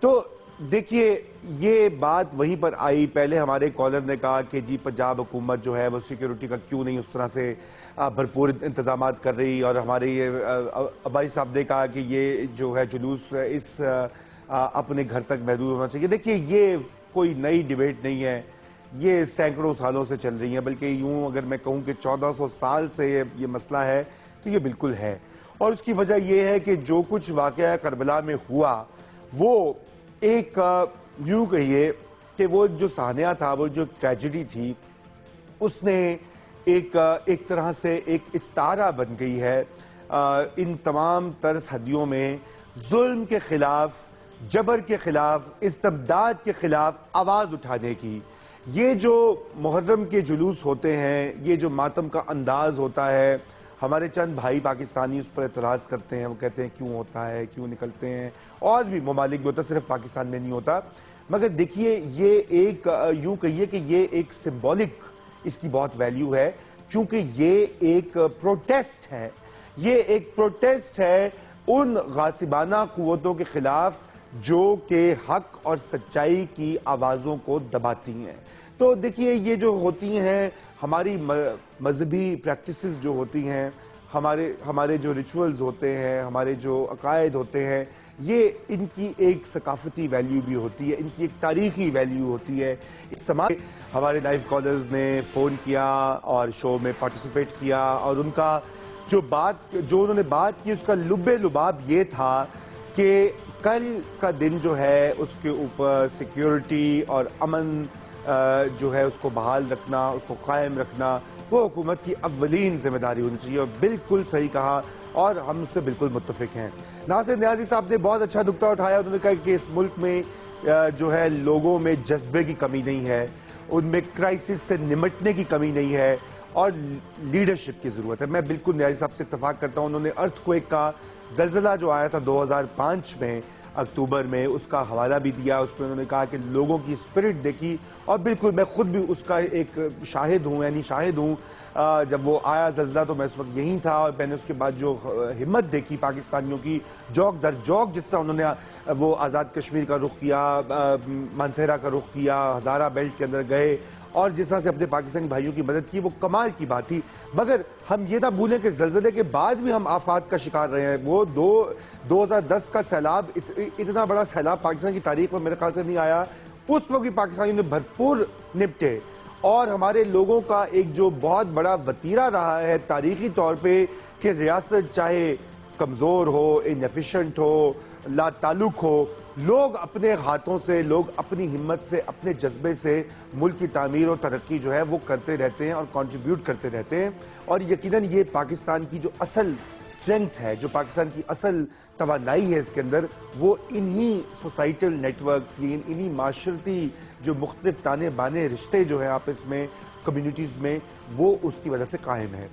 تو دیکھیے یہ بات وہیں پر آئی. پہلے ہمارے کالر نے کہا کہ جی پنجاب حکومت جو ہے وہ سیکیورٹی کا کیوں نہیں اس طرح سے بھرپور انتظامات کر رہی, اور ہمارے یہ ابائی صاحب نے کہا کہ یہ جو ہے جلوس اس اپنے گھر تک محدود ہونا چاہیے. دیکھیے یہ کوئی نئی ڈیبیٹ نہیں ہے, یہ سینکڑوں سالوں سے چل رہی ہیں, بلکہ یوں اگر میں کہوں کہ 1400 سال سے یہ مسئلہ ہے تو یہ بالکل ہے. اور اس کی وجہ یہ ہے کہ جو کچھ واقعہ کربلا میں ہوا وہ ایک یوں کہیے کہ وہ جو سانحہ تھا, وہ جو ٹریجڈی تھی, اس نے ایک طرح سے ایک استعارہ بن گئی ہے ان تمام تر صدیوں میں ظلم کے خلاف, جبر کے خلاف, استبداد کے خلاف آواز اٹھانے کی. یہ جو محرم کے جلوس ہوتے ہیں, یہ جو ماتم کا انداز ہوتا ہے, ہمارے چند بھائی پاکستانی اس پر اعتراض کرتے ہیں, وہ کہتے ہیں کیوں ہوتا ہے, کیوں نکلتے ہیں, اور بھی ممالک میں ہوتا, صرف پاکستان میں نہیں ہوتا. مگر دیکھیے یہ ایک یوں کہیے کہ یہ ایک سمبولک اس کی بہت ویلیو ہے, کیونکہ یہ ایک پروٹیسٹ ہے. یہ ایک پروٹیسٹ ہے ان غاصبانہ قوتوں کے خلاف جو کہ حق اور سچائی کی آوازوں کو دباتی ہیں. تو دیکھیے یہ جو ہوتی ہیں ہماری مذہبی پریکٹسز جو ہوتی ہیں, ہمارے جو ریچولز ہوتے ہیں, ہمارے جو عقائد ہوتے ہیں, یہ ان کی ایک ثقافتی ویلیو بھی ہوتی ہے, ان کی ایک تاریخی ویلیو ہوتی ہے. اس سماج ہمارے لائیو کالرز نے فون کیا اور شو میں پارٹیسپیٹ کیا, اور ان کا جو انہوں نے بات کی اس کا لب لباب یہ تھا کہ کل کا دن جو ہے اس کے اوپر سیکیورٹی اور امن جو ہے اس کو بحال رکھنا, اس کو قائم رکھنا, وہ حکومت کی اولین ذمہ داری ہونی چاہیے. اور بالکل صحیح کہا اور ہم اس سے بالکل متفق ہیں. ناصر نیازی صاحب نے بہت اچھا نکتہ اٹھایا. انہوں نے کہا کہ اس ملک میں جو ہے لوگوں میں جذبے کی کمی نہیں ہے, ان میں کرائسس سے نمٹنے کی کمی نہیں ہے, اور لیڈرشپ کی ضرورت ہے. میں بالکل نیازی صاحب سے اتفاق کرتا ہوں. انہوں نے ارتھ کویک کا زلزلہ جو آیا تھا 2005 میں اکتوبر میں, اس کا حوالہ بھی دیا. اس میں انہوں نے کہا کہ لوگوں کی اسپرٹ دیکھی, اور بالکل میں خود بھی اس کا ایک شاہد ہوں. جب وہ آیا زلزلہ تو میں اس وقت یہی تھا, اور میں نے اس کے بعد جو ہمت دیکھی پاکستانیوں کی, جوک در جوک جس طرح انہوں نے وہ آزاد کشمیر کا رخ کیا, مانسہرہ کا رخ کیا, ہزارہ بیلٹ کے اندر گئے, اور جس طرح سے اپنے پاکستانی بھائیوں کی مدد کی, وہ کمال کی بات تھی. مگر ہم یہ نہ بھولیں کہ زلزلے کے بعد بھی ہم آفات کا شکار رہے ہیں. وہ 2010 کا سیلاب, اتنا بڑا سیلاب پاکستان کی تاریخ میں میرے خیال سے نہیں آیا. اس وقت بھی پاکستانیوں نے بھرپور نپٹے, اور ہمارے لوگوں کا ایک جو بہت بڑا وتیرہ رہا ہے تاریخی طور پہ کہ ریاست چاہے کمزور ہو, انیفیشنٹ ہو, لا تعلق ہو, لوگ اپنے ہاتھوں سے, لوگ اپنی ہمت سے, اپنے جذبے سے ملک کی تعمیر اور ترقی جو ہے وہ کرتے رہتے ہیں اور کنٹریبیوٹ کرتے رہتے ہیں. اور یقیناً یہ پاکستان کی جو اصل اسٹرینتھ ہے, جو پاکستان کی اصل توانائی ہے اس کے اندر, وہ انہی سوسائٹل نیٹ ورکس, انہی معاشرتی جو مختلف تانے بانے رشتے جو ہیں آپس میں کمیونٹیز میں, وہ اس کی وجہ سے قائم ہے.